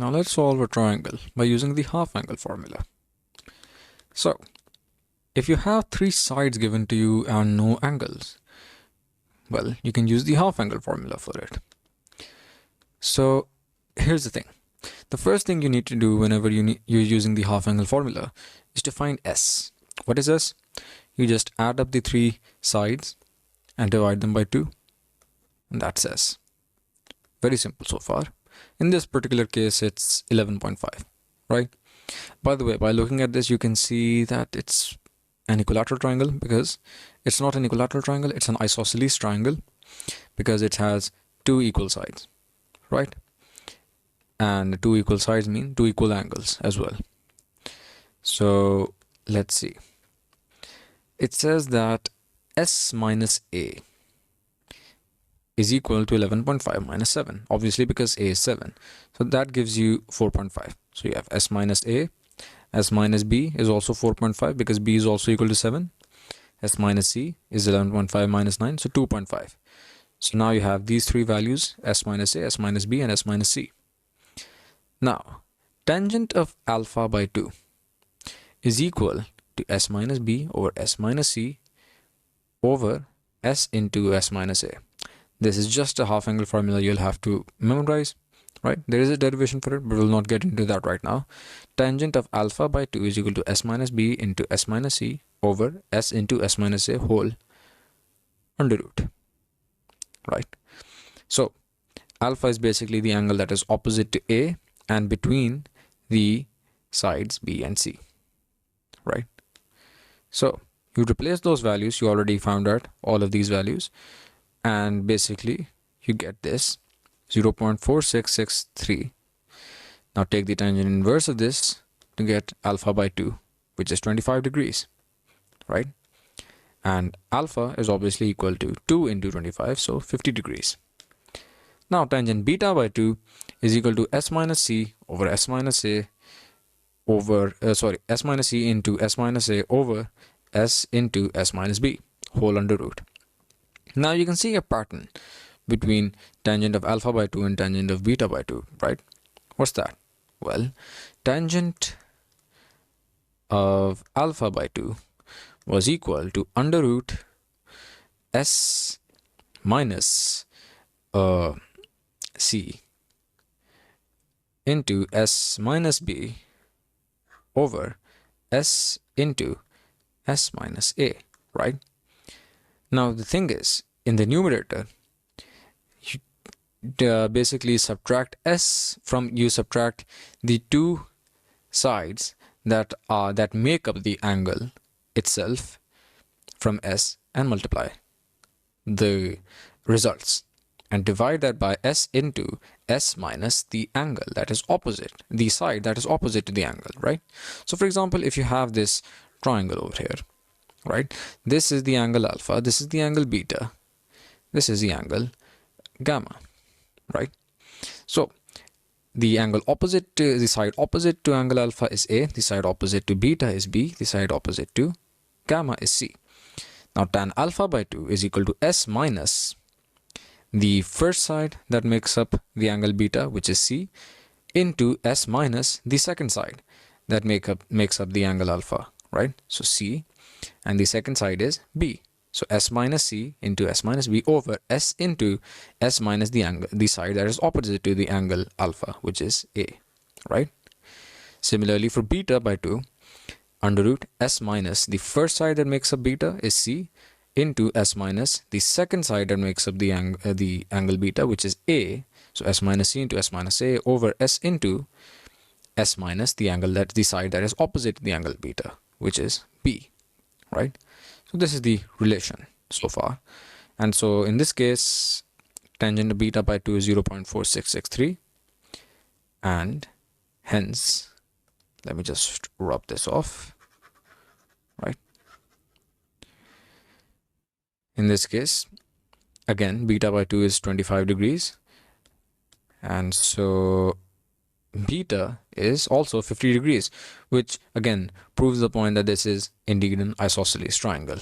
Now let's solve a triangle by using the half angle formula. So, if you have three sides given to you and no angles, well, you can use the half angle formula for it. So, here's the thing. The first thing you need to do whenever you're using the half angle formula is to find S. What is S? You just add up the three sides and divide them by 2, and that's S. Very simple so far. In this particular case, it's 11.5, right? By the way, by looking at this, you can see that it's an equilateral triangle because it's not an equilateral triangle, it's an isosceles triangle because it has two equal sides, right? And two equal sides mean two equal angles as well. So let's see. It says that S minus A is equal to 11.5 minus 7, obviously because A is 7. So that gives you 4.5. So you have S minus A. S minus B is also 4.5 because B is also equal to 7. S minus C is 11.5 minus 9, so 2.5. So now you have these three values, S minus A, S minus B, and S minus C. Now, tangent of alpha by 2 is equal to S minus B over S minus C over S into S minus A. This is just a half angle formula you'll have to memorize, right? There is a derivation for it, but we'll not get into that right now. Tangent of alpha by 2 is equal to S minus B into S minus C over S into S minus A whole under root, right? So alpha is basically the angle that is opposite to A and between the sides B and C, right? So you replace those values, you already found out all of these values, and basically you get this 0.4663. Now take the tangent inverse of this to get alpha by 2, which is 25 degrees, right? And alpha is obviously equal to 2 into 25, so 50 degrees. Now tangent beta by 2 is equal to S minus C over S minus A over, S minus C into S minus A over S into S minus B whole under root. Now you can see a pattern between tangent of alpha by 2 and tangent of beta by 2, right? What's that? Well, tangent of alpha by 2 was equal to under root S minus C into S minus B over S into S minus A, right? Now the thing is, in the numerator, you basically subtract S from, you subtract the two sides that make up the angle itself from S and multiply the results and divide that by S into S minus the angle that is opposite, the side that is opposite to the angle, right? So for example, if you have this triangle over here, right? This is the angle alpha, this is the angle beta, this is the angle gamma, right? So the angle opposite to the side opposite to angle alpha is A, the side opposite to beta is B, the side opposite to gamma is C. Now tan alpha by 2 is equal to S minus the first side that makes up the angle beta, which is C, into S minus the second side that makes up the angle alpha, right? So C, and the second side is B. So S minus C into S minus B over S into S minus the side that is opposite to the angle alpha, which is A, right? Similarly for beta by 2, under root S minus the first side that makes up beta is C into S minus the second side that makes up the angle beta, which is A. So S minus C into S minus A over S into S minus the side that is opposite to the angle beta, which is B, right? So this is the relation so far. And so in this case, tangent of beta by 2 is 0.4663. And hence, let me just rub this off, right? In this case, again, beta by 2 is 25 degrees. And so beta is also 50 degrees, which again proves the point that this is indeed an isosceles triangle.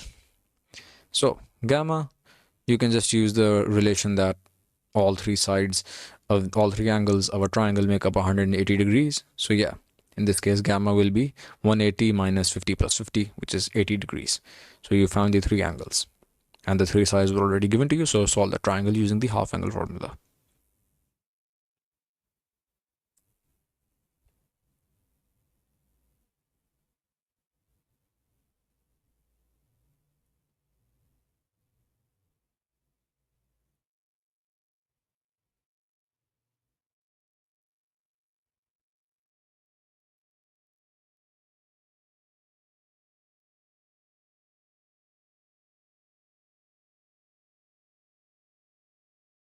So gamma, you can just use the relation that all three sides of all three angles of a triangle make up 180 degrees. So yeah, in this case, gamma will be 180 minus 50 plus 50, which is 80 degrees. So you found the three angles and the three sides were already given to you. So solve the triangle using the half angle formula.